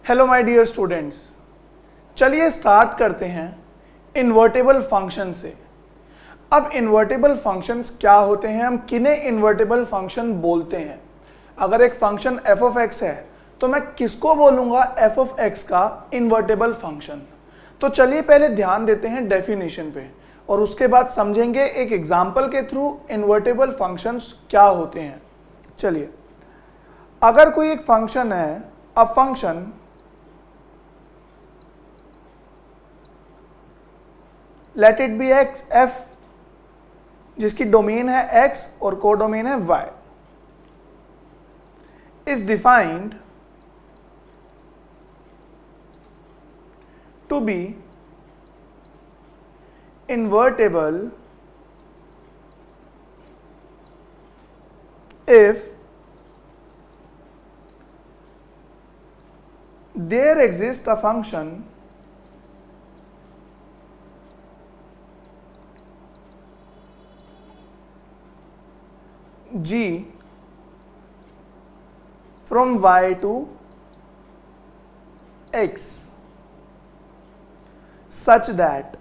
Hello my dear students, चलिए start करते हैं इन्वर्टेबल फंक्शन से। अब इन्वर्टेबल फंक्शंस क्या होते हैं, हम किन्हें इन्वर्टेबल फंक्शन बोलते हैं। अगर एक फंक्शन f ऑफ x है तो मैं किसको बोलूंगा f ऑफ x का इन्वर्टेबल फंक्शन। तो चलिए पहले ध्यान देते हैं डेफिनेशन पे और उसके बाद समझेंगे एक एग्जांपल के थ्रू इन्वर्टेबल फंक्शंस क्या होते हैं। चलिए, अगर कोई एक फंक्शन है, a function let it be x f, जिसकी डोमेन है x और कोडोमेन है y, is defined to be invertible if there exists a function g from y to x such that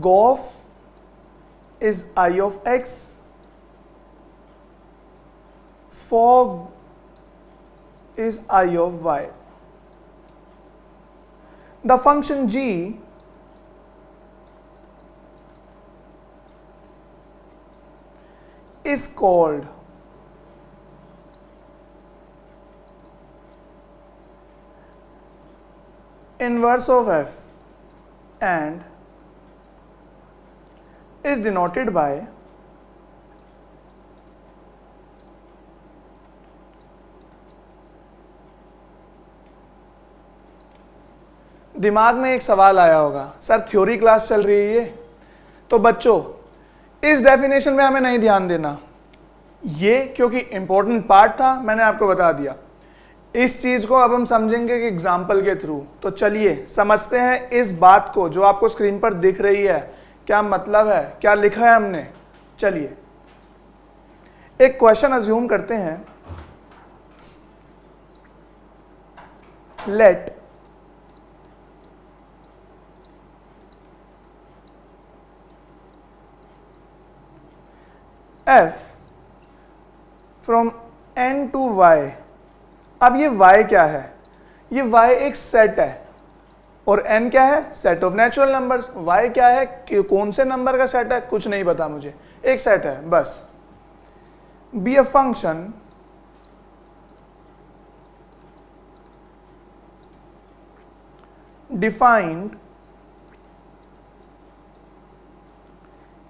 gof is I of x, fog is I of y. The function g is called inverse of f and is denoted by दिमाग में एक सवाल आया होगा, sir theory class चल रही है ये, तो बच्चों इस डेफिनेशन में हमें नहीं ध्यान देना, ये क्योंकि इंपॉर्टेंट पार्ट था, मैंने आपको बता दिया। इस चीज को अब हम समझेंगे कि एग्जाम्पल के थ्रू। तो चलिए समझते हैं इस बात को जो आपको स्क्रीन पर दिख रही है, क्या मतलब है, क्या लिखा है हमने। चलिए एक क्वेश्चन अज्यूम करते हैं, let f from n to y। अब ये y क्या है, ये y एक सेट है और n क्या है, set of natural numbers. y क्या है, कि कौन से नंबर का सेट है, कुछ नहीं पता मुझे, एक सेट है बस। Be a function defined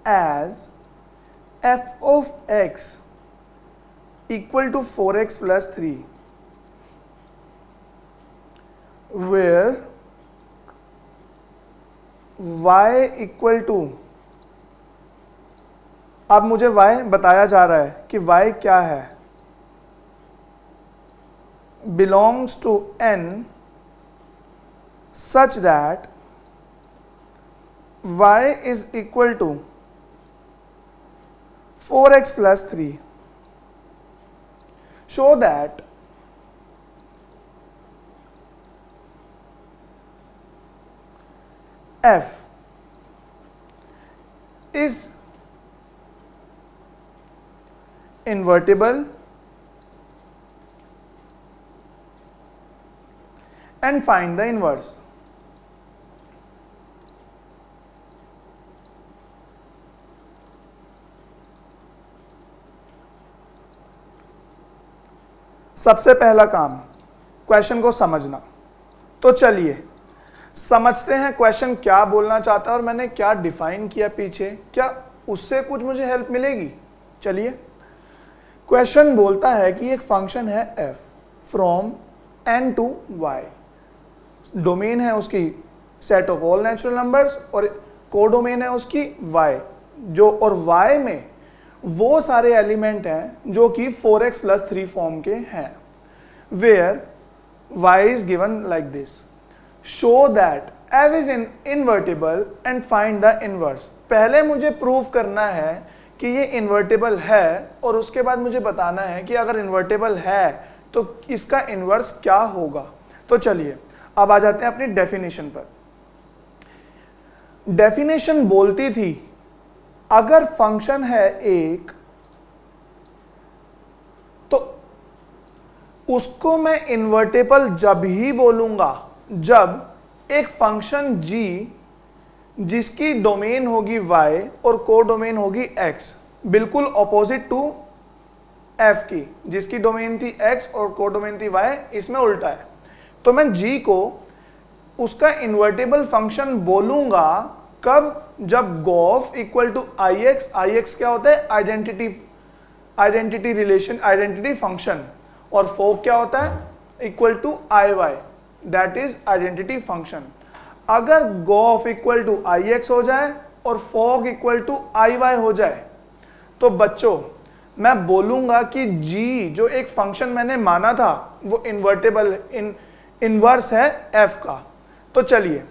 as f of x equal to 4x plus 3 where y equal to, अब मुझे y बताया जा रहा है कि y क्या है, belongs to n such that y is equal to 4x plus 3. Show that f is invertible and find the inverse. सबसे पहला काम क्वेश्चन को समझना। तो चलिए समझते हैं क्वेश्चन क्या बोलना चाहता है और मैंने क्या डिफाइन किया पीछे, क्या उससे कुछ मुझे हेल्प मिलेगी। चलिए, क्वेश्चन बोलता है कि एक फंक्शन है f from n to y, domain है उसकी set of all natural numbers और कोडोमेन है उसकी y, जो और y में वो सारे एलिमेंट हैं जो कि 4x plus 3 फॉर्म के हैं, where y is given like this. Show that f is invertible and find the inverse. पहले मुझे प्रूव करना है कि ये इन्वर्टेबल है, और उसके बाद मुझे बताना है कि अगर इन्वर्टेबल है तो इसका इन्वर्स क्या होगा। तो चलिए अब आ जाते हैं अपनी डेफिनेशन पर। डेफिनेशन बोलती थी अगर फंक्शन है एक तो उसको मैं इन्वर्टेबल जब ही बोलूंगा जब एक फंक्शन g जिसकी डोमेन होगी y और कोडोमेन होगी x, बिल्कुल ऑपोजिट टू f की, जिसकी डोमेन थी x और कोडोमेन थी y, इसमें उल्टा है। तो मैं g को उसका इन्वर्टेबल फंक्शन बोलूंगा कब, जब गोफ इक्वल टू ix, ix क्या होता है, आइडेंटिटी रिलेशन, आइडेंटिटी फंक्शन, और फोक क्या होता है, equal to iy, that is identity function. अगर गोफ इक्वल टू ix हो जाए और फोक इक्वल टू iy हो जाए तो बच्चों मैं बोलूंगा कि g जो एक फंक्शन मैंने माना था वो इन्वर्टेबल इनवर्स है f का। तो चलिए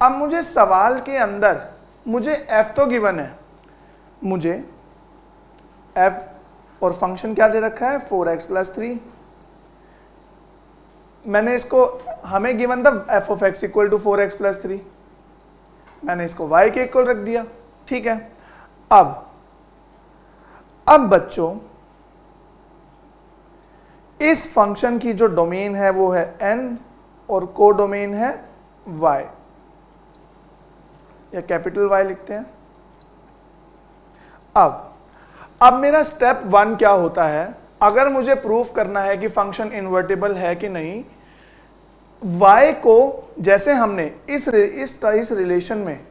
अब मुझे सवाल के अंदर मुझे f तो गिवन है, मुझे f और फंक्शन क्या दे रखा है 4x प्लस 3, मैंने इसको, हमें गिवन था f of x equal to 4x plus 3, मैंने इसको y के इक्वल रख दिया, ठीक है। अब बच्चों इस फंक्शन की जो डोमेन है वो है n और कोडोमेन है y, या कैपिटल Y लिखते हैं। अब मेरा स्टेप 1 क्या होता है, अगर मुझे प्रूफ करना है कि फंक्शन इन्वर्टेबल है कि नहीं, y को जैसे हमने इस रिलेशन में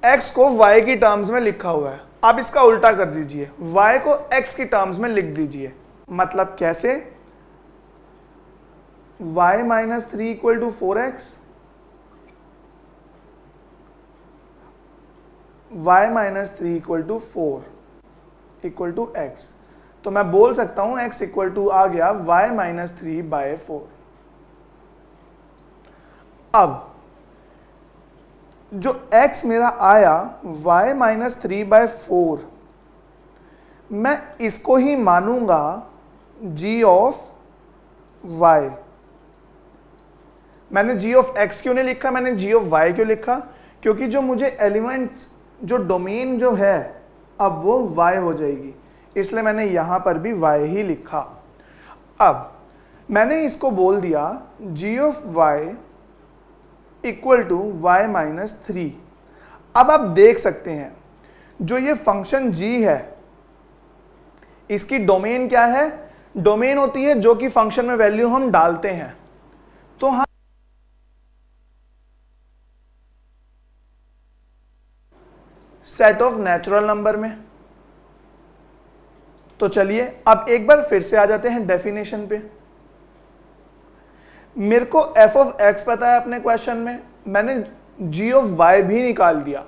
x को y की टर्म्स में लिखा हुआ है, आप इसका उल्टा कर दीजिए, y को x की टर्म्स में लिख दीजिए। मतलब कैसे, y minus 3 equal to 4x, y minus 3 equal to 4 equal to x, तो मैं बोल सकता हूं x इक्वल टू आ गया y माइनस 3 बाय 4। अब जो x मेरा आया y माइनस 3 बाय 4, मैं इसको ही मानूंगा g ऑफ y। मैंने g ऑफ x क्यों नहीं लिखा, मैंने g ऑफ y क्यों लिखा, क्योंकि जो मुझे एलिमेंट्स, जो डोमेन जो है अब वो y हो जाएगी, इसलिए मैंने यहां पर भी y ही लिखा। अब मैंने इसको बोल दिया g of y equal to y minus 3। अब आप देख सकते हैं जो ये फंक्शन g है इसकी डोमेन क्या है, डोमेन होती है जो कि फंक्शन में वैल्यू हम डालते हैं। तो हम सेट ऑफ नेचुरल नंबर में, तो चलिए अब एक बार फिर से आ जाते हैं डेफिनेशन पे। मेरे को f ऑफ x पता है अपने क्वेश्चन में, मैंने g ऑफ y भी निकाल दिया।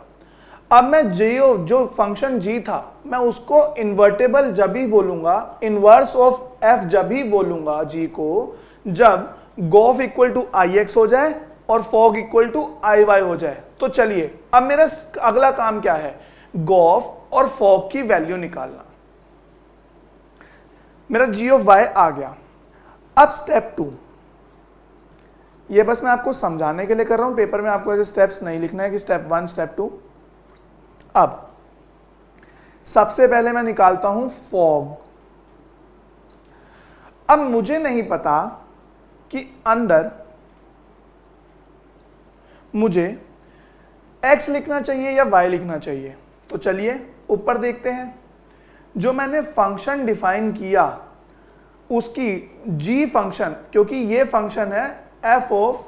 अब मैं g ऑफ, जो फंक्शन g था, मैं उसको इन्वर्टेबल जब भी बोलूंगा, इनवर्स ऑफ f जब भी बोलूंगा g को, जब गोफ इक्वल टू ix हो जाए और फॉग इक्वल टू iy हो जाए। तो चलिए अब मेरा अगला काम क्या है, गोफ और फॉग की वैल्यू निकालना। मेरा g ऑफ y आ गया। अब स्टेप 2, ये बस मैं आपको समझाने के लिए कर रहा हूं, पेपर में आपको ऐसे स्टेप्स नहीं लिखना है कि स्टेप 1 स्टेप 2। अब सबसे पहले मैं निकालता हूं फॉग। अब मुझे नहीं पता कि अंदर मुझे x लिखना चाहिए या y लिखना चाहिए, तो चलिए ऊपर देखते हैं। जो मैंने फंक्शन डिफाइन किया उसकी g फंक्शन, क्योंकि ये फंक्शन है f ऑफ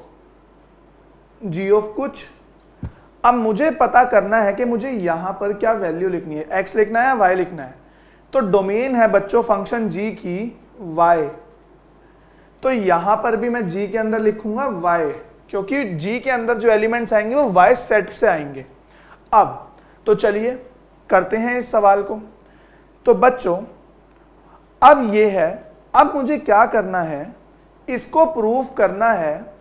g ऑफ कुछ। अब मुझे पता करना है कि मुझे यहां पर क्या वैल्यू लिखनी है, x लिखना है या y लिखना है। तो डोमेन है बच्चों फंक्शन g की y, तो यहां पर भी मैं g के अंदर लिखूंगा y, क्योंकि g के अंदर जो एलिमेंट्स आएंगे वो y सेट से आएंगे। अब तो चलिए करते हैं इस सवाल को। तो बच्चों अब ये है, अब मुझे क्या करना है, इसको प्रूफ करना है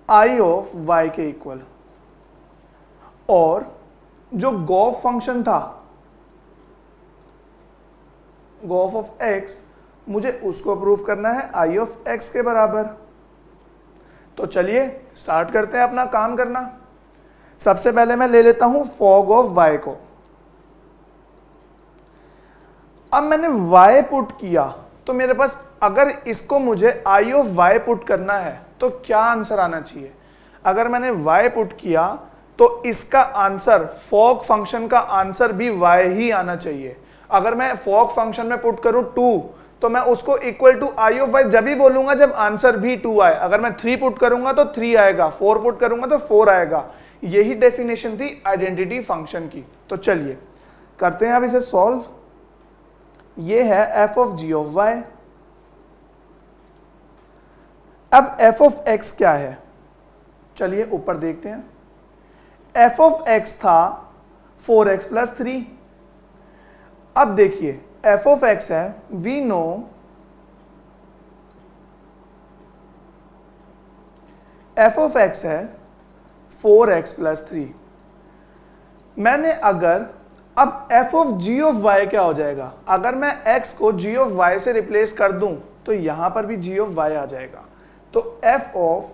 i ऑफ y के इक्वल, और जो गॉफ फंक्शन था, गॉफ ऑफ एक्स, मुझे उसको प्रूफ करना है आई ऑफ एक्स के बराबर। तो चलिए स्टार्ट करते हैं अपना काम करना। सबसे पहले मैं ले लेता हूं फॉग ऑफ वाई को। अब मैंने y पुट किया तो मेरे पास, अगर इसको मुझे आई ऑफ y पुट करना है तो क्या आंसर आना चाहिए? अगर मैंने y पुट किया तो इसका आंसर, फॉग फंक्शन का आंसर भी y ही आना चाहिए। अगर मैं फॉग फंक्शन में पुट करूं 2 तो मैं उसको equal to I of y जब ही बोलूंगा जब आंसर भी 2 आए। अगर मैं 3 पुट करूंगा तो 3 आएगा, 4 पुट करूंगा तो 4 आएगा। यही डेफिनेशन थी आइडेंटिटी फंक्शन की। तो चलिए करते हैं अब इसे सॉल्व। ये है f of g of y। अब f ऑफ x क्या है? चलिए ऊपर देखते हैं। f ऑफ x था 4x प्लस 3। अब देखिए f ऑफ x है, we know f of x है 4x प्लस 3। मैंने अगर, अब f of g of y क्या हो जाएगा? अगर मैं x को g ऑफ y से रिप्लेस कर दूं तो यहां पर भी g ऑफ y आ जाएगा। तो f of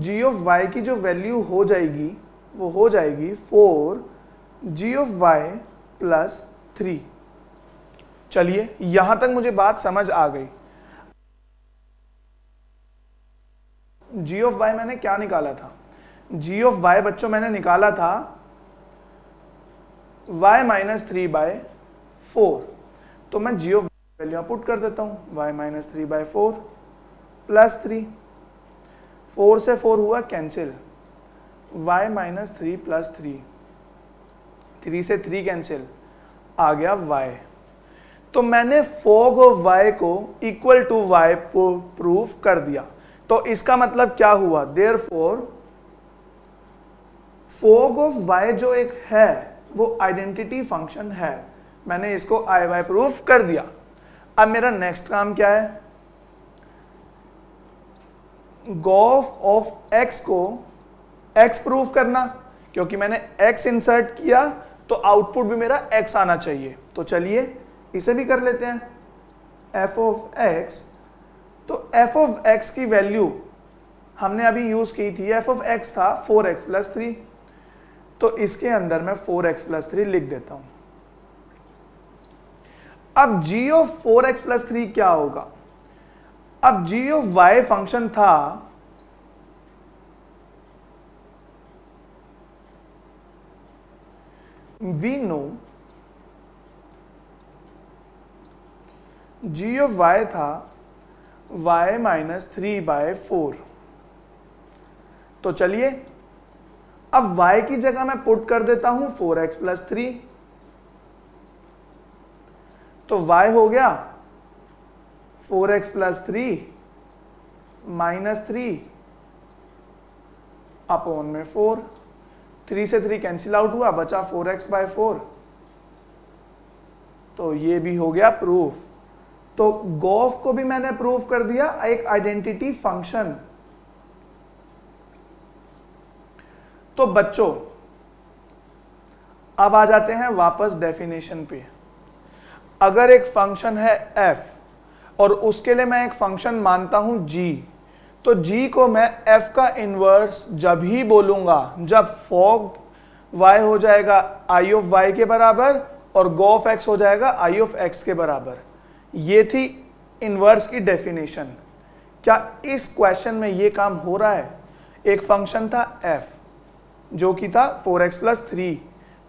g of y की जो वैल्यू हो जाएगी वो हो जाएगी 4g ऑफ y प्लस 3। चलिए यहां तक मुझे बात समझ आ गई। g ऑफ y मैंने क्या निकाला था? g ऑफ y बच्चों मैंने निकाला था y माइनस 3/4। तो मैं g ऑफ वैल्यू पुट कर देता हूं, y माइनस 3/4 प्लस 3, 4 से 4 हुआ कैंसिल, y माइनस 3 प्लस 3, 3 से 3 कैंसिल, आ गया y। तो मैंने फॉग ऑफ y को इक्वल टू y प्रूफ कर दिया। तो इसका मतलब क्या हुआ? देयरफॉर फॉग ऑफ y जो एक है वो आइडेंटिटी फंक्शन है। मैंने इसको आई वाई प्रूफ कर दिया। अब मेरा नेक्स्ट काम क्या है? गॉफ ऑफ x को x प्रूफ करना, क्योंकि मैंने x इंसर्ट किया तो आउटपुट भी मेरा x आना चाहिए। तो चलिए इसे भी कर लेते हैं, f ऑफ x। तो f ऑफ x की वैल्यू हमने अभी यूज की थी, f ऑफ x था 4x प्लस 3। तो इसके अंदर मैं 4x प्लस 3 लिख देता हूं। अब g ऑफ 4x प्लस 3 क्या होगा? अब g ऑफ y फंक्शन था we know g of y था y माइनस 3/4। तो चलिए अब y की जगह मैं पुट कर देता हूं 4x प्लस 3। तो y हो गया 4x प्लस 3 माइनस 3 अपॉन में 4, 3 से 3 कैंसिल आउट हुआ, बचा 4x/4। तो ये भी हो गया प्रूफ। तो गॉफ को भी मैंने प्रूफ कर दिया, एक आइडेंटिटी फंक्शन। तो बच्चों अब आ जाते हैं वापस डेफिनेशन पे। अगर एक फंक्शन है f और उसके लिए मैं एक फंक्शन मानता हूं g, तो g को मैं f का इनवर्स जब ही बोलूंगा जब फॉग y हो जाएगा i ऑफ y के बराबर और गॉफ x हो जाएगा i ऑफ x के बराबर। ये थी इनवर्स की डेफिनेशन। क्या इस क्वेश्चन में ये काम हो रहा है? एक फंक्शन था f जो कि था 4x प्लस 3,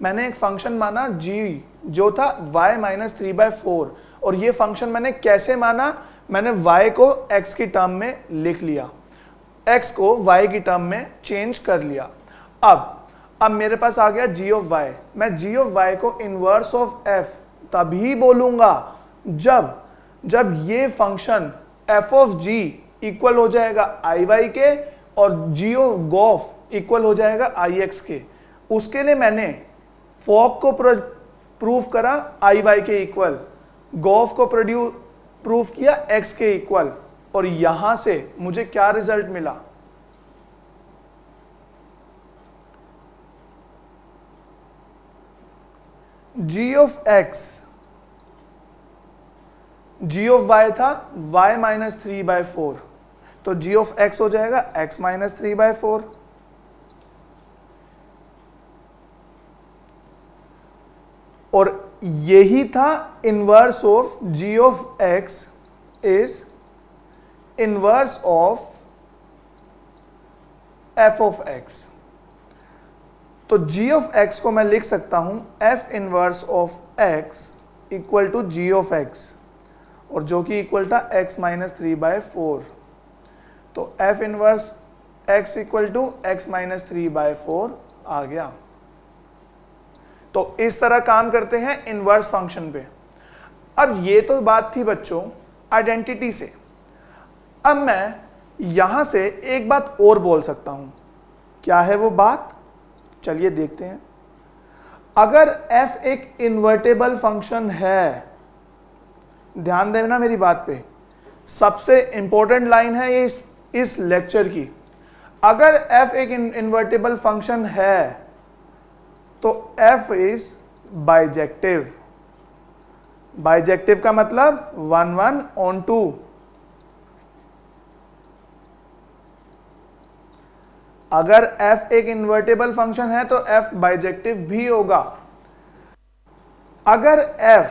मैंने एक फंक्शन माना g जो था y माइनस 3/4, और ये फंक्शन मैंने कैसे माना? मैंने y को x की टर्म में लिख लिया, x को y की टर्म में चेंज कर लिया। अब मेरे पास आ गया g ऑफ y। मैं g ऑफ y को इनवर्स ऑफ f तभी बोलूंगा जब ये function f of g equal हो जाएगा आई वाई के और g ऑफ गॉफ इक्वल हो जाएगा आई एक्स के। उसके लिए मैंने फॉग को प्रूफ करा आई वाई के इक्वल, गॉफ को प्रूफ किया x के इक्वल, और यहां से मुझे क्या रिजल्ट मिला? G of X, G of Y था y माइनस 3/4, तो जी ऑफ एक्स हो जाएगा x माइनस 3/4। और यही था inverse of g of x is inverse of f of x. तो g ऑफ x को मैं लिख सकता हूं f inverse of x equal to g of x, और जो कि इक्वल था x माइनस 3/4। तो f inverse x equal to x minus 3/4 आ गया। तो इस तरह काम करते हैं इनवर्स फंक्शन पे। अब ये तो बात थी बच्चों आइडेंटिटी से। अब मैं यहां से एक बात और बोल सकता हूं। क्या है वो बात? चलिए देखते हैं। अगर f एक इन्वर्टेबल फंक्शन है, ध्यान देना मेरी बात पे, सबसे इंपॉर्टेंट लाइन है ये इस लेक्चर की। अगर f एक इन्वर्टेबल फंक्शन है तो f इज बाइजेक्टिव। बाइजेक्टिव का मतलब 1 1 ऑन 2। अगर f एक इन्वर्टेबल फंक्शन है तो f बाइजेक्टिव भी होगा। अगर f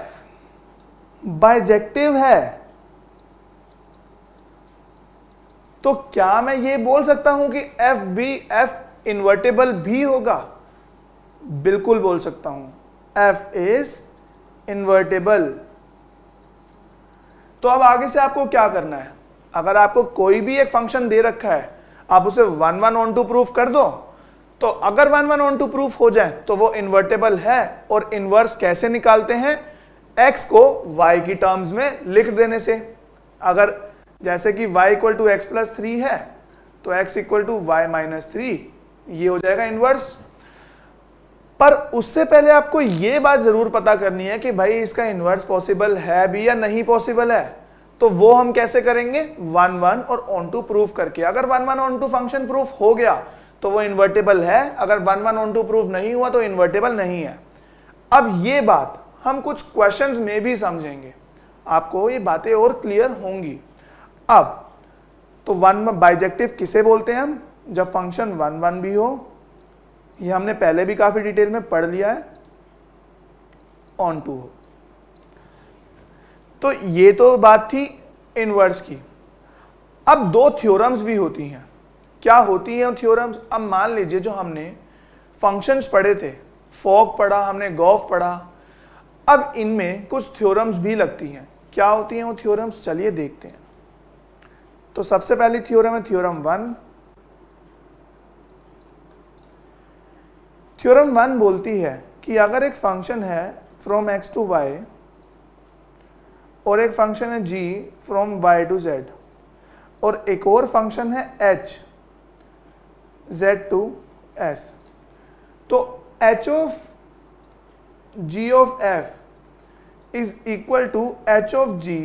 बाइजेक्टिव है तो क्या मैं ये बोल सकता हूं कि f इन्वर्टेबल भी होगा? बिल्कुल बोल सकता हूं, f इज इन्वर्टेबल। तो अब आगे से आपको क्या करना है? अगर आपको कोई भी एक फंक्शन दे रखा है, आप उसे 1 1 ऑन 2 प्रूफ कर दो। तो अगर 1 1 ऑन 2 प्रूफ हो जाए तो वो इन्वर्टेबल है। और इनवर्स कैसे निकालते हैं? x को y की टर्म्स में लिख देने से। अगर जैसे कि y equal to x plus 3 है तो x equal to y minus 3, ये हो जाएगा इनवर्स। पर उससे पहले आपको ये बात जरूर पता करनी है कि भाई इसका इनवर्स पॉसिबल है भी या नहीं पॉसिबल है। तो वो हम कैसे करेंगे? 1 1 और ऑन टू प्रूफ करके। अगर 1 1 ऑन टू फंक्शन प्रूफ हो गया तो वो इन्वर्टेबल है। अगर 1 1 ऑन टू प्रूफ नहीं हुआ तो इन्वर्टेबल नहीं है। अब ये बात हम कुछ क्वेश्चंस में भी समझेंगे, आपको ये बातें और क्लियर होंगी। अब तो वन बाइजेक्टिव किसे बोलते हैं हम? जब फंक्शन 1 1 भी हो, ये हमने पहले भी काफी डिटेल में पढ़ लिया है, ऑन टू हो। तो ये तो बात थी इनवर्स की। अब दो थ्योरम्स भी होती हैं। क्या होती हैं थ्योरम्स? अब मान लीजिए जो हमने फंक्शंस पढ़े थे, फोक पढ़ा हमने, गॉफ पढ़ा, अब इनमें कुछ थ्योरम्स भी लगती हैं। क्या होती हैं वो थ्योरम्स? चलिए देखते हैं। तो सबसे पहली थ्योरम है थ्योरम 1। थ्योरम 1 बोलती है कि अगर एक फंक्शन है फ्रॉम x टू y और एक फंक्शन है g from y to z और एक और फंक्शन है h z टू s, तो h of g of f is equal to h of g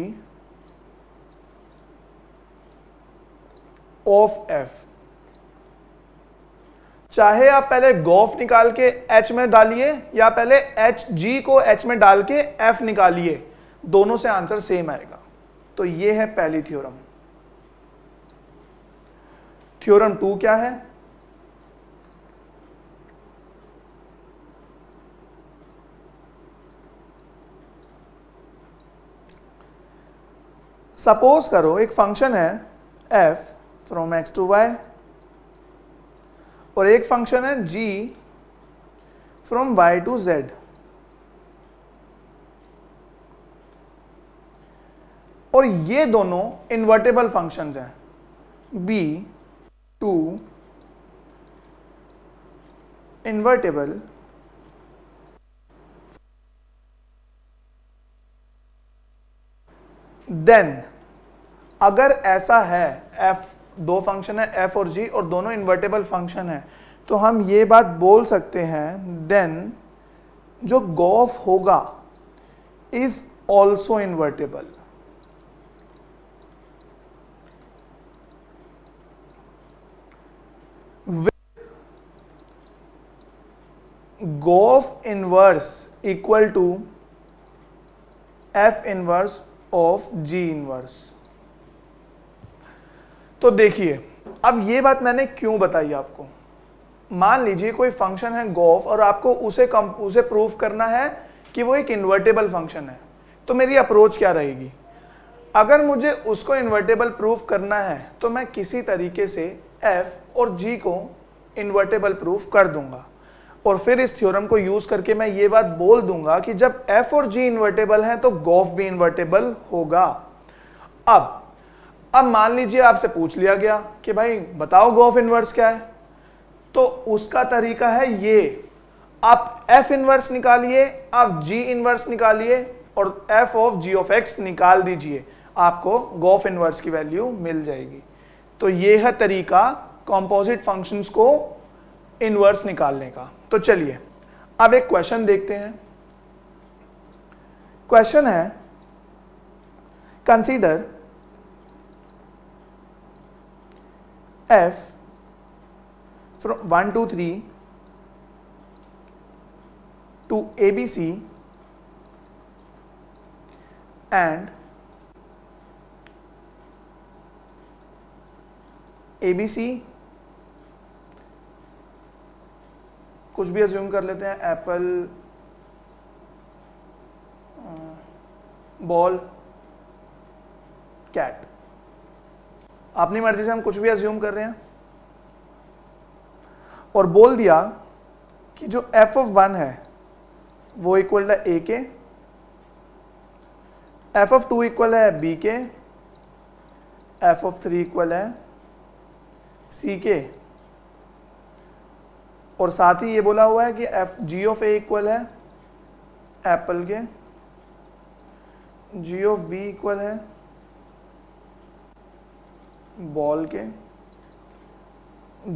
of f। चाहे आप पहले गॉफ निकाल के h में डालिए या पहले h g को h में डाल के f निकालिए, दोनों से आंसर सेम आएगा। तो ये है पहली थ्योरम। थ्योरम 2 क्या है? सपोज करो एक फंक्शन है f from x to y और एक फंक्शन है g from y to z। और ये दोनों इन्वर्टेबल फंक्शंस हैं। b टू इन्वर्टेबल देन अगर ऐसा है, f दो फंक्शन है f और g और दोनों इन्वर्टेबल फंक्शन है, तो हम ये बात बोल सकते हैं देन जो गॉफ होगा is also invertible. Gof inverse equal to f inverse of g inverse. तो देखिए, अब ये बात मैंने क्यों बताई आपको। मान लीजिए कोई फंक्शन है गोफ और आपको उसे प्रूफ करना है कि वो एक इन्वर्टेबल फंक्शन है, तो मेरी अप्रोच क्या रहेगी? अगर मुझे उसको इन्वर्टेबल प्रूफ करना है तो मैं किसी तरीके से f और g को इन्वर्टेबल प्रूफ कर दूंगा, और फिर इस थ्योरम को यूज करके मैं ये बात बोल दूंगा कि जब f और g इन्वर्टेबल है तो गोफ भी इन्वर्टेबल होगा। अब मान लीजिए आपसे पूछ लिया गया कि भाई बताओ गोफ इनवर्स क्या है, तो उसका तरीका है ये, आप f इनवर्स निकालिए, आप g इनवर्स निकालिए और f of g of x निकाल दीजिए, आपको गोफ इनवर्स की वैल्यू मिल जाएगी। तो ये है तरीका कंपोजिट फंक्शंस को इनवर्स निकालने का। तो चलिए अब एक क्वेश्चन देखते हैं। क्वेश्चन है, consider f from 1 to 3 to ABC and ABC कुछ भी अज्यूम कर लेते हैं, एप्पल, बॉल, कैट, अपनी मर्जी से हम कुछ भी अज्यूम कर रहे हैं, और बोल दिया कि जो f ऑफ 1 है वो इक्वल है a के, f ऑफ 2 इक्वल है b के, f ऑफ 3 इक्वल है c के, और साथ ही ये बोला हुआ है कि g ऑफ a इक्वल है एप्पल के, g ऑफ b इक्वल है बॉल के,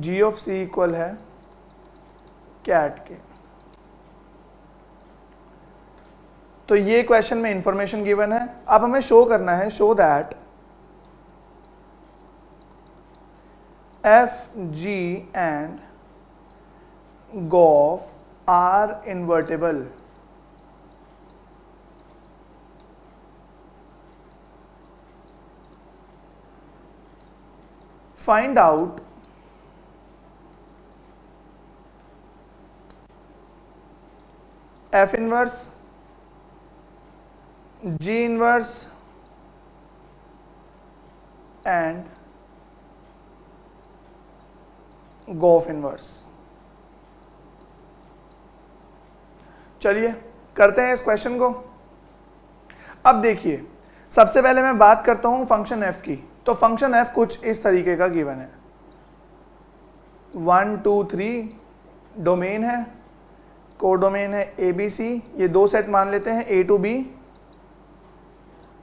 g ऑफ c इक्वल है कैट के। तो ये क्वेश्चन में इंफॉर्मेशन गिवन है। अब हमें शो करना है, show that f, g and gof are invertible. Find out f inverse, g inverse and gof inverse. चलिए करते हैं इस क्वेश्चन को। अब देखिए, सबसे पहले मैं बात करता हूं फंक्शन f की। तो फंक्शन f कुछ इस तरीके का गिवन है, 1 2 3 डोमेन है, कोडोमेन है ABC, ये दो सेट मान लेते हैं A to B,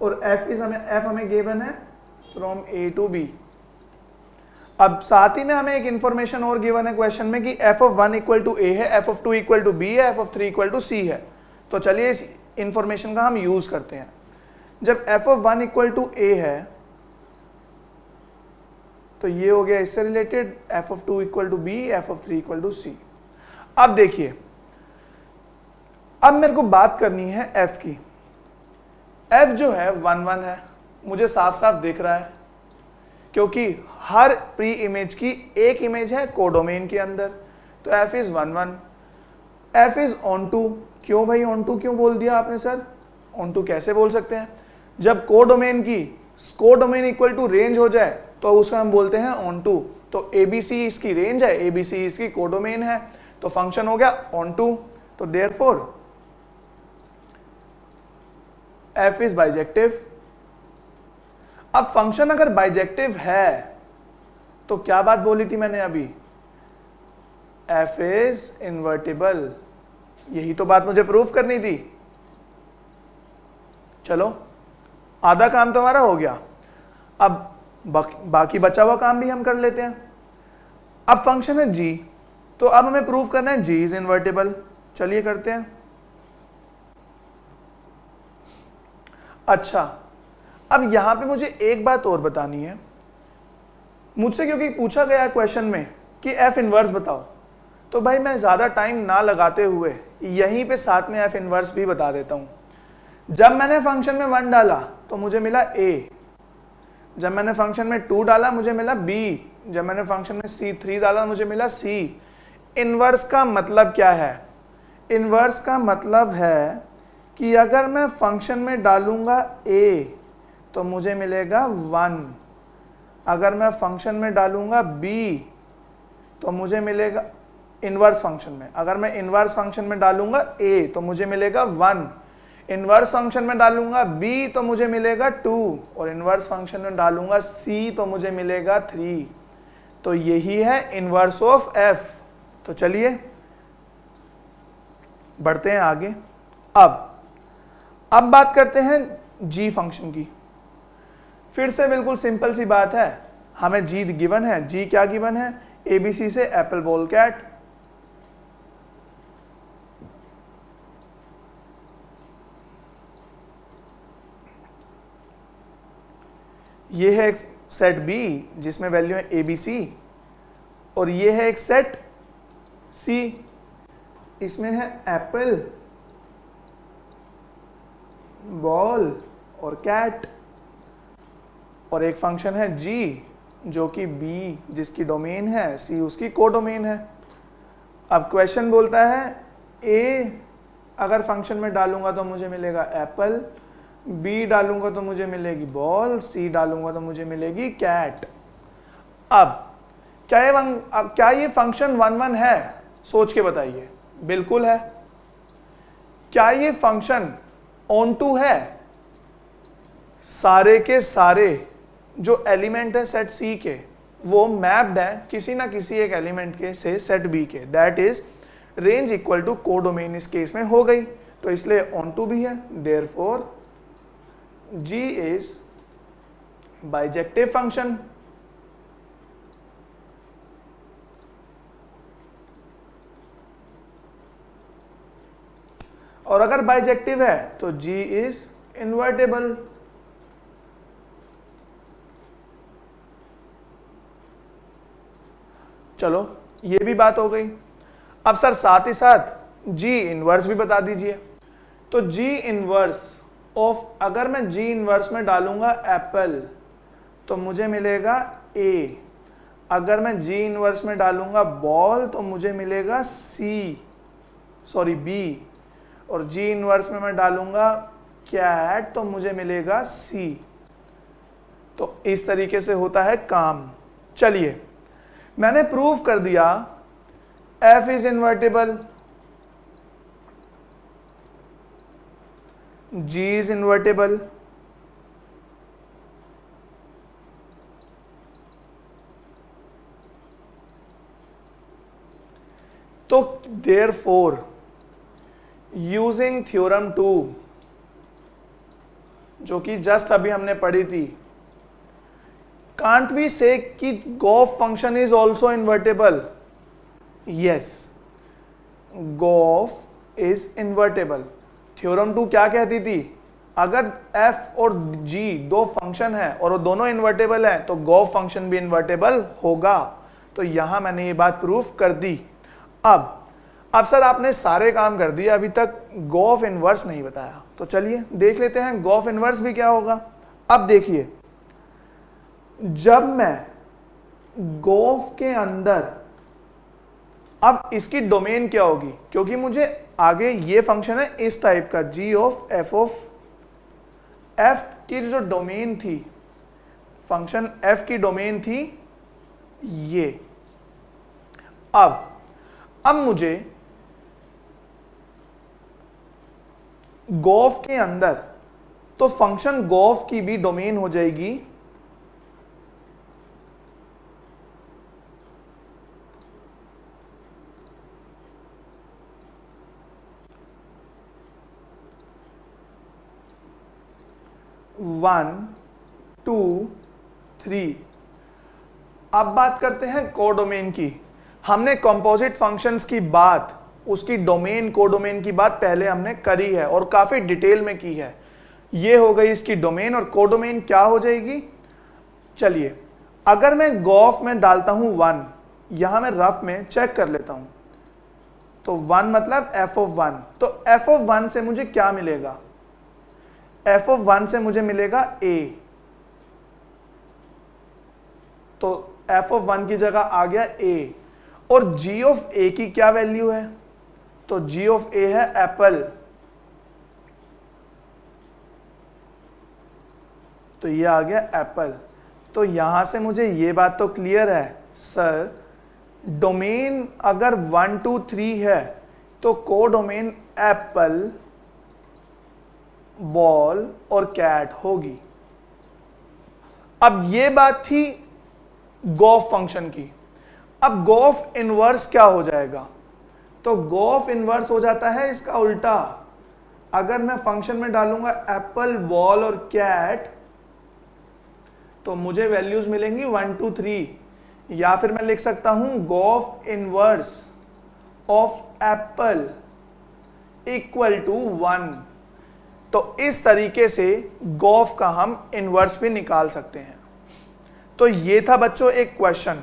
और f हमें गिवन है फ्रॉम A to B। अब साथ ही में हमें एक इंफॉर्मेशन और गिवन है क्वेश्चन में कि f of 1 equal to A है, f of 2 equal to B है, f of 3 equal to C है। तो चलिए इस इंफॉर्मेशन का हम यूज करते हैं। जब f of 1 equal to A है तो ये हो गया इससे related, f of 2 equal to B, f of 3 equal to C। अब देखिए, अब मेरे को बात करनी है f की। f जो है 1 1 है, मुझे साफ साफ दिख रहा है, क्योंकि हर प्री इमेज की एक इमेज है कोडोमेन के अंदर। तो f is 1 1, f is onto. क्यों भाई ऑन टू क्यों बोल दिया आपने सर? ऑन टू कैसे बोल सकते हैं? जब कोडोमेन इक्वल टू रेंज हो जाए तो उसको हम बोलते हैं ऑन टू। तो ABC इसकी रेंज है, ABC इसकी कोडोमेन है, तो फंक्शन हो गया ऑन टू। तो देयरफॉर f इज बाइजेक्टिव। अब फंक्शन अगर बाइजेक्टिव है तो क्या बात बोली थी मैंने अभी? f is invertible. यही तो बात मुझे प्रूफ करनी थी। चलो आधा काम तो हमारा हो गया, अब बाकी बचा हुआ काम भी हम कर लेते हैं। अब फंक्शन है g, तो अब हमें प्रूफ करना है g इज इन्वर्टिबल। चलिए करते हैं। अच्छा, अब यहां पे मुझे एक बात और बतानी है मुझसे, क्योंकि पूछा गया है क्वेश्चन में कि f इनवर्स बताओ। तो भाई मैं ज़्यादा टाइम ना लगाते हुए यहीं पे साथ में एफ इनवर्स भी बता देता हूँ। जब मैंने फंक्शन में 1 डाला तो मुझे मिला a, जब मैंने फंक्शन में 2 डाला मुझे मिला b, जब मैंने फंक्शन में c3 डाला मुझे मिला c। इनवर्स का मतलब क्या है? इनवर्स का मतलब है कि अगर मैं फंक्शन में डालूंगा a तो मुझे मिलेगा 1, अगर मैं फंक्शन में डालूंगा b तो मुझे मिलेगा इनवर्स फंक्शन में, अगर मैं इनवर्स फंक्शन में डालूंगा a तो मुझे मिलेगा 1, इनवर्स फंक्शन में डालूंगा b तो मुझे मिलेगा 2, और इनवर्स फंक्शन में डालूंगा c तो मुझे मिलेगा 3। तो यही है इनवर्स ऑफ f। तो चलिए बढ़ते हैं आगे। अब बात करते हैं g फंक्शन की। फिर से बिल्कुल सिंपल सी बात है, हमें g गिवन है। g क्या गिवन है? ABC से एप्पल बॉल कैट। ये है एक सेट B जिसमें वैल्यू है ABC, और ये है एक सेट C, इसमें है एप्पल, बॉल और कैट, और एक फंक्शन है G जो कि B जिसकी डोमेन है, C उसकी कोडोमेन है। अब क्वेश्चन बोलता है A अगर फंक्शन में डालूंगा तो मुझे मिलेगा एप्पल, B डालूंगा तो मुझे मिलेगी बॉल, C डालूंगा तो मुझे मिलेगी कैट। अब क्या ये फंक्शन 1 1 है? सोच के बताइए। बिल्कुल है। क्या ये फंक्शन ऑन टू है? सारे के सारे जो एलिमेंट है सेट C के वो मैप्ड है किसी ना किसी एक एलिमेंट के से सेट B के, that is range equal to codomain इस केस में हो गई, तो इसलिए ऑन टू भी है। Therefore G is bijective function. और अगर बाइजेक्टिव है तो G is इन्वर्टेबल। चलो ये भी बात हो गई। अब सर साथ ही साथ G इनवर्स भी बता दीजिए। तो G इनवर्स ऑफ, अगर मैं G इनवर्स में डालूंगा एप्पल तो मुझे मिलेगा A, अगर मैं G इनवर्स में डालूंगा बॉल तो मुझे मिलेगा B, और G इनवर्स में मैं डालूंगा कैट तो मुझे मिलेगा C। तो इस तरीके से होता है काम। चलिए मैंने प्रूव कर दिया F is invertible, G is invertible, तो therefore using theorem 2 जो कि जस्ट अभी हमने पढ़ी थी, can't we say कि Goff function is also invertible? Yes, Goff is invertible। Theorem 2 क्या कहती थी? अगर f और g दो फंक्शन है और वो दोनों इन्वर्टेबल हैं तो गॉफ फंक्शन भी इन्वर्टेबल होगा। तो यहां मैंने ये बात प्रूफ कर दी। अब सर आपने सारे काम कर दिए, अभी तक गॉफ इनवर्स नहीं बताया, तो चलिए देख लेते हैं गॉफ इनवर्स भी क्या होगा। अब देखिए, जब मैं गॉफ के अंदर, अब इसकी डोमेन क्या होगी, क्योंकि मुझे आगे ये फंक्शन है इस टाइप का g ऑफ f की जो डोमेन थी, फंक्शन f की डोमेन थी ये। अब मुझे गॉफ के अंदर, तो फंक्शन गॉफ की भी डोमेन हो जाएगी वन टू थ्री। अब बात करते हैं कोडोमेन की। हमने कंपोजिट फंक्शंस की बात, उसकी डोमेन कोडोमेन की बात पहले हमने करी है और काफी डिटेल में की है। ये हो गई इसकी डोमेन, और कोडोमेन क्या हो जाएगी। चलिए अगर मैं गॉफ में डालता हूं 1, यहां मैं रफ में चेक कर लेता हूं, तो 1 मतलब f ऑफ 1, तो f ऑफ 1 से मुझे क्या मिलेगा, f ऑफ 1 से मुझे मिलेगा a, तो f ऑफ 1 की जगह आ गया a, और g ऑफ a की क्या वैल्यू है, तो g ऑफ a है एप्पल, तो ये आ गया एप्पल। तो यहां से मुझे ये बात तो क्लियर है सर, डोमेन अगर 1 2 3 है तो को डोमेन एप्पल, बॉल और कैट होगी। अब ये बात थी गॉफ फंक्शन की। अब गॉफ इनवर्स क्या हो जाएगा, तो गॉफ इनवर्स हो जाता है इसका उल्टा। अगर मैं फंक्शन में डालूंगा एप्पल, बॉल और कैट तो मुझे वैल्यूज मिलेंगी 1 2 3, या फिर मैं लिख सकता हूं gof inverse of apple equal to 1। तो इस तरीके से गॉफ का हम इनवर्स भी निकाल सकते हैं। तो ये था बच्चों एक क्वेश्चन।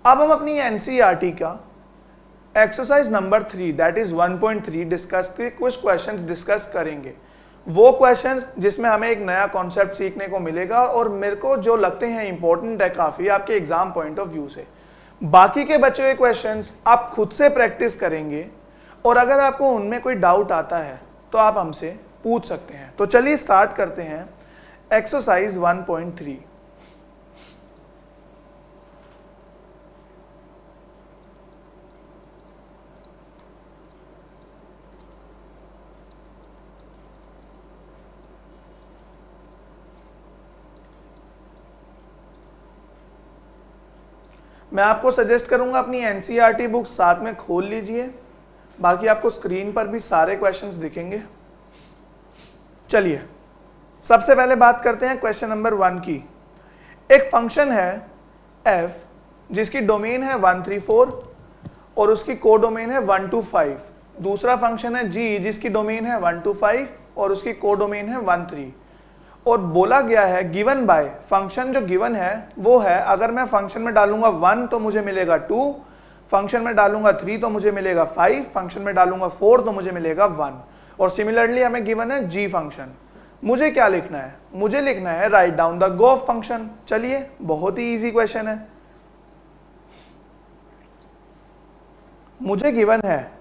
अब हम अपनी एनसीईआरटी का exercise number 3 that is 1.3 discuss के कुछ क्वेश्चन डिस्कस करेंगे। वो क्वेश्चन जिसमें हमें एक नया कॉन्सेप्ट सीखने को मिलेगा और मेरे को जो लगते हैं इंपॉर्टेंट है काफी आपके एग्जाम पॉइंट ऑफ व्यू से। बाकी के बचे हुए क्वेश्चंस आप खुद से प्रैक्टिस करेंगे और अगर आपको उनमें कोई डाउट आता है तो आप हमसे पूछ सकते हैं। तो चलिए स्टार्ट करते हैं एक्सरसाइज 1.3। मैं आपको सजेस्ट करूंगा अपनी एनसीईआरटी बुक साथ में खोल लीजिए, बाकी आपको स्क्रीन पर भी सारे क्वेश्चंस दिखेंगे। चलिए सबसे पहले बात करते हैं क्वेश्चन नंबर 1 की। एक फंक्शन है f जिसकी डोमेन है 1 3 4 और उसकी को डोमेन है 1 2 5। दूसरा फंक्शन है g जिसकी डोमेन है 1 2 5 और उसकी को डोमेन है 1 3। और बोला गया है गिवन बाय, फंक्शन जो गिवन है वो है अगर मैं फंक्शन में डालूंगा 1 तो मुझे मिलेगा 2, फंक्शन में डालूंगा 3 तो मुझे मिलेगा 5, फंक्शन में डालूंगा 4 तो मुझे मिलेगा 1। और सिमिलरली हमें गिवन है g फंक्शन। मुझे क्या लिखना है, मुझे लिखना है right down the gof function. चलिए बहुत ही इजी क्वेश्चन है। मुझे गिवन है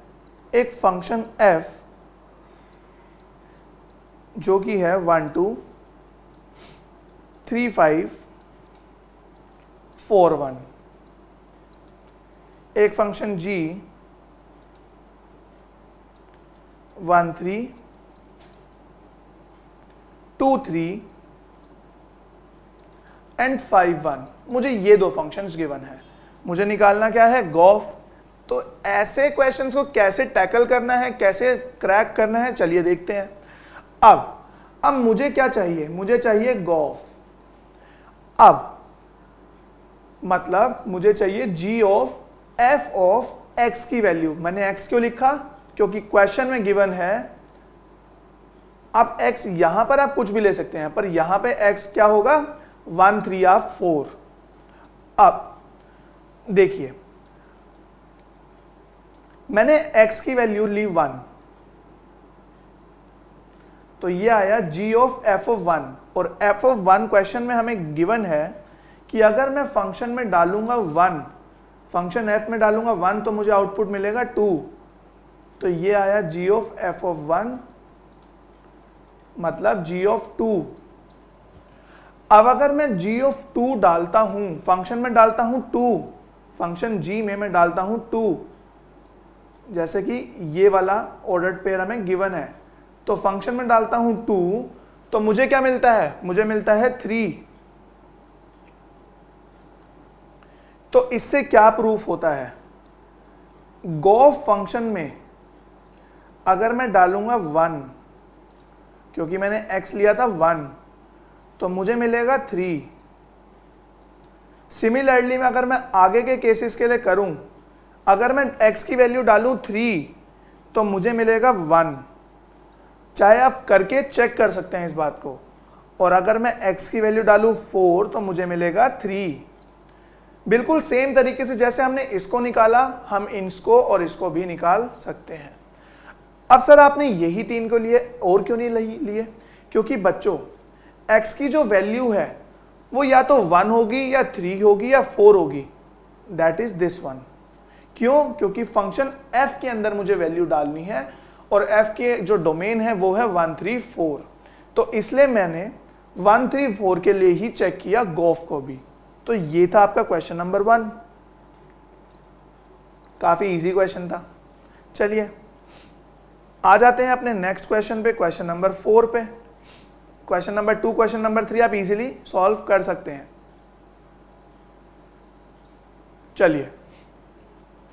एक फंक्शन f जो कि है 1 2 3 5 4 1, एक फंक्शन g 1 3 2 3 एंड 5 1। मुझे ये दो फंक्शंस गिवन है, मुझे निकालना क्या है गॉफ। तो ऐसे क्वेश्चंस को कैसे टैकल करना है, कैसे क्रैक करना है, चलिए देखते हैं। अब मुझे क्या चाहिए, मुझे चाहिए गॉफ। अब मतलब मुझे चाहिए g of f of x की वैल्यू। मैंने x क्यों लिखा, क्योंकि क्वेश्चन में गिवन है। अब x यहां पर आप कुछ भी ले सकते हैं, पर यहां पे x क्या होगा 1 3 या 4। अब देखिए मैंने x की वैल्यू ली 1, तो ये आया g ऑफ f ऑफ 1। और f ऑफ 1 क्वेश्चन में हमें गिवन है कि अगर मैं फंक्शन में डालूंगा 1, फंक्शन f में डालूंगा 1 तो मुझे आउटपुट मिलेगा 2। तो ये आया g ऑफ f ऑफ 1 मतलब g ऑफ 2। अब अगर मैं g ऑफ 2 डालता हूं, फंक्शन में डालता हूं 2, फंक्शन g में मैं डालता हूं 2, जैसे कि ये वाला ऑर्डर्ड पेयर हमें गिवन है, तो फंक्शन में डालता हूं 2 तो मुझे क्या मिलता है, मुझे मिलता है 3। तो इससे क्या प्रूफ होता है, गॉफ फंक्शन में अगर मैं डालूंगा 1, क्योंकि मैंने x लिया था 1, तो मुझे मिलेगा 3। सिमिलरली में अगर मैं आगे के केसेस के लिए करूं, अगर मैं x की वैल्यू डालूं 3 तो मुझे मिलेगा 1। चाहे आप करके चेक कर सकते हैं इस बात को। और अगर मैं x की वैल्यू डालूं 4 तो मुझे मिलेगा 3। बिल्कुल सेम तरीके से जैसे हमने इसको निकाला, हम इसको और इसको भी निकाल सकते हैं। अब सर आपने यही 3 को लिए, और क्यों नहीं लिए? क्योंकि बच्चों x की जो वैल्यू है वो या तो 1 होगी या 3 होगी या 4 होगी, दैट इज दिस वन। क्यों? क्योंकि फंक्शन f के अंदर मुझे वैल्यू डालनी है और f के जो डोमेन है वो है 1 3 4, तो इसलिए मैंने 1 3 4 के लिए ही चेक किया गोफ को भी। तो ये था आपका क्वेश्चन नंबर 1, काफी इजी क्वेश्चन था। चलिए आ जाते हैं अपने नेक्स्ट क्वेश्चन पे, क्वेश्चन नंबर 4 पे। क्वेश्चन नंबर 2, क्वेश्चन नंबर 3 आप इजीली सॉल्व कर सकते हैं। चलिए,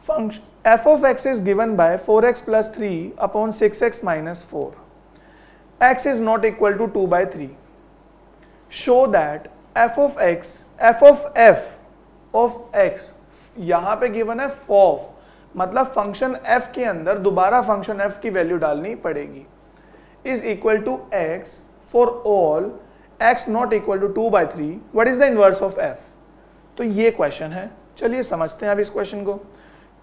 function f of x is given by 4x plus 3 upon 6x minus 4. x is not equal to 2 by 3. Show that f of x यहां पे given है fof, मतलब function f के अंदर दोबारा फंक्शन f की वैल्यू डालनी पड़ेगी, is equal to x for all x not equal to 2 by 3. What is the inverse of f? तो ये क्वेश्चन है। चलिए समझते हैं अब इस क्वेश्चन को।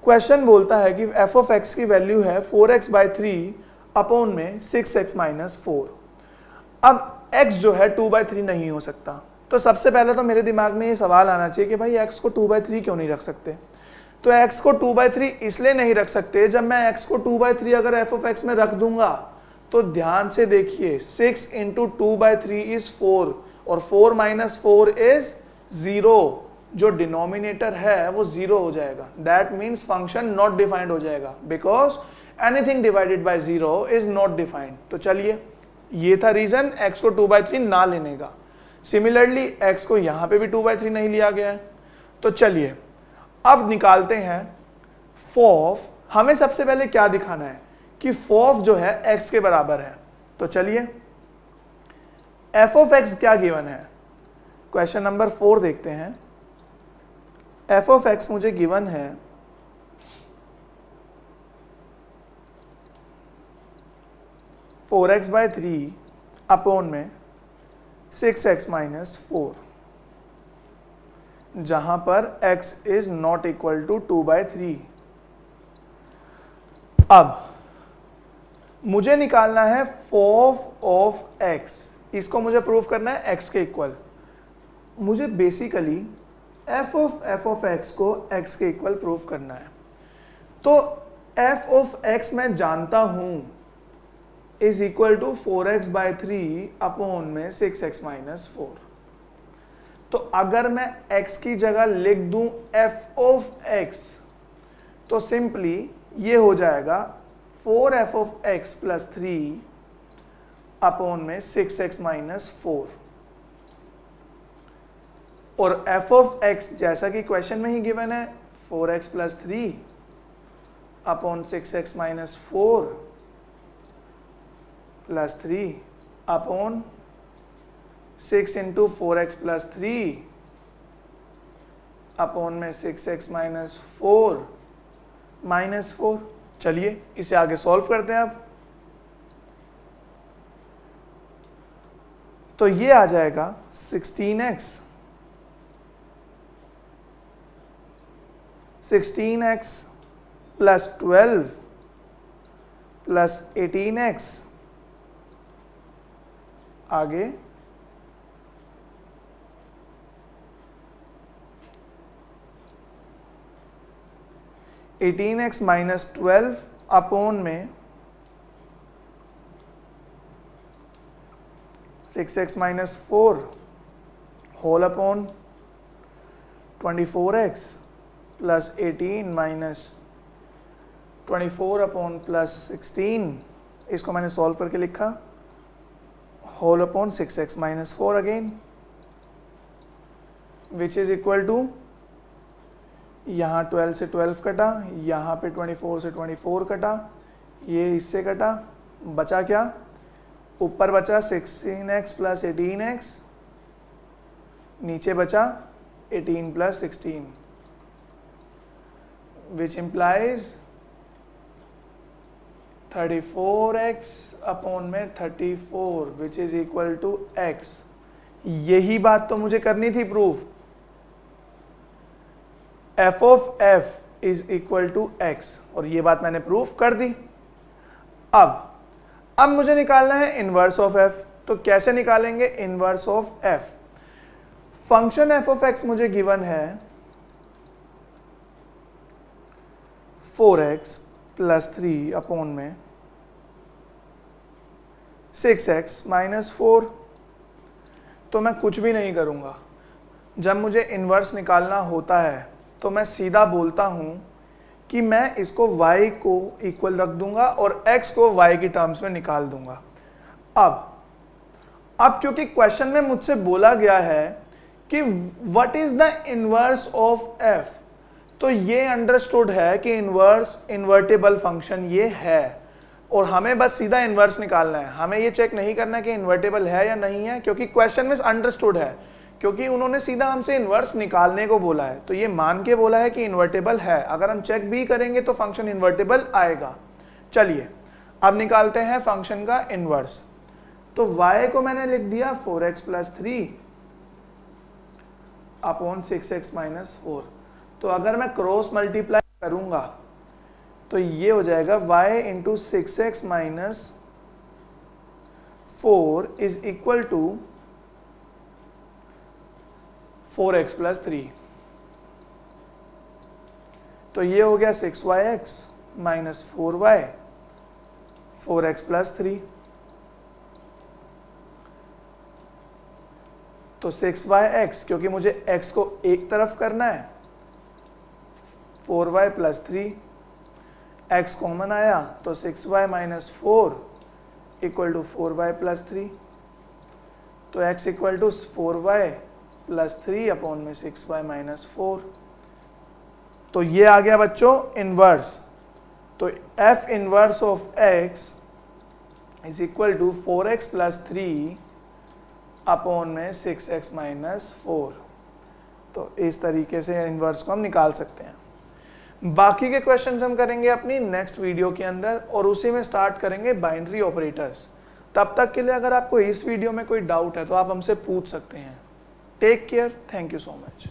क्वेश्चन बोलता है कि f of x की वैल्यू है 4x by 3 अपॉन में 6x माइनस 4। अब x जो है 2 by 3 नहीं हो सकता, तो सबसे पहले तो मेरे दिमाग में ये सवाल आना चाहिए कि भाई x को 2 by 3 क्यों नहीं रख सकते। तो x को 2 by 3 इसलिए नहीं रख सकते, जब मैं x को 2 by 3 अगर f of x में रख दूंगा तो ध्यान से देखिए 6 into 2 by 3 is 4 और 4 minus 4 is 0, जो डिनोमिनेटर है वो 0 हो जाएगा। That means function not defined हो जाएगा, because anything divided by 0 is not defined. तो चलिए ये था रीजन x को 2 by 3 ना लेने का। सिमिलरली x को यहां पे भी 2 by 3 नहीं लिया गया है। तो चलिए अब निकालते हैं फोफ। हमें सबसे पहले क्या दिखाना है कि फोफ जो है x के बराबर है। तो चलिए f of x क्या गिवन है, क्वेश्चन नंबर 4 देखते हैं। f of x मुझे गिवन है 4x by 3 अपॉन में 6x माइनस 4, जहां पर x is not equal to 2 by 3। अब मुझे निकालना है फोफ ऑफ x, इसको मुझे प्रूव करना है x के इक्वल। मुझे बेसिकली f of x को x के इक्वल प्रूव करना है। तो f of x मैं जानता हूं is equal to 4x by 3 upon में 6x माइनस 4। तो अगर मैं x की जगह लिख दूं f of x तो सिंपली ये हो जाएगा 4f of x plus 3 upon में 6x माइनस 4। और f of x जैसा कि क्वेश्चन में ही गिवन है 4x plus 3 upon 6x minus 4 plus 3 upon 6 into 4x plus 3 upon में 6x माइनस 4 माइनस 4। चलिए इसे आगे सॉल्व करते हैं अब। तो ये आ जाएगा 16x प्लस 12 प्लस 18x, आगे 18x माइनस 12 अपॉन में 6x minus 4 whole upon 24x plus 18 minus 24 upon plus 16, इसको मैंने सॉल्व करके लिखा whole upon 6x minus 4 again, which is equal to यहाँ 12 से 12 कटा, यहाँ पे 24 से 24 कटा, ये इससे कटा, बचा क्या, ऊपर बचा 16x प्लस 18x, नीचे बचा 18 plus 16, which implies 34x upon में 34 which is equal to x। यही बात तो मुझे करनी थी proof. F of f is equal to x, और ये बात मैंने प्रूफ कर दी। अब मुझे निकालना है इनवर्स ऑफ एफ। तो कैसे निकालेंगे inverse of F? Function F of x मुझे गिवन है 4x प्लस 3 अपॉन में 6x माइनस 4। तो मैं कुछ भी नहीं करूंगा, जब मुझे इन्वर्स निकालना होता है तो मैं सीधा बोलता हूं कि मैं इसको y को इक्वल रख दूंगा और x को y की टर्म्स में निकाल दूंगा। अब क्योंकि क्वेश्चन में मुझसे बोला गया है कि what is the inverse of f, तो ये अंडरस्टूड है कि इनवर्स इन्वर्टेबल फंक्शन ये है, और हमें बस सीधा इनवर्स निकालना है। हमें ये चेक नहीं करना कि इन्वर्टेबल है या नहीं है, क्योंकि क्वेश्चन में अंडरस्टूड है, क्योंकि उन्होंने सीधा हमसे इनवर्स निकालने को बोला है, तो ये मान के बोला है कि इन्वर्टेबल है। अगर हम चेक भी करेंगे तो फंक्शन इन्वर्टेबल आएगा। चलिए अब निकालते हैं फंक्शन का इनवर्स। तो y को मैंने लिख दिया 4x plus 3 upon 6x minus 4। तो अगर मैं क्रॉस मल्टीप्लाई करूंगा तो ये हो जाएगा y into 6x minus 4 is equal to 4x plus 3। तो ये हो गया 6yx minus 4y 4x plus 3। तो 6yx, क्योंकि मुझे x को एक तरफ करना है, 4y प्लस 3, x कॉमन आया तो 6y minus 4 equal to 4y plus 3। तो x equal to 4y plus 3 upon में 6y माइनस 4। तो ये आ गया बच्चों इनवर्स। तो f inverse of x is equal to 4x plus 3 upon में 6x माइनस 4। तो इस तरीके से इनवर्स को हम निकाल सकते हैं। बाकी के क्वेश्चंस हम करेंगे अपनी नेक्स्ट वीडियो के अंदर, और उसी में स्टार्ट करेंगे बाइनरी ऑपरेटर्स। तब तक के लिए अगर आपको इस वीडियो में कोई डाउट है तो आप हमसे पूछ सकते हैं। Take care, thank you so much.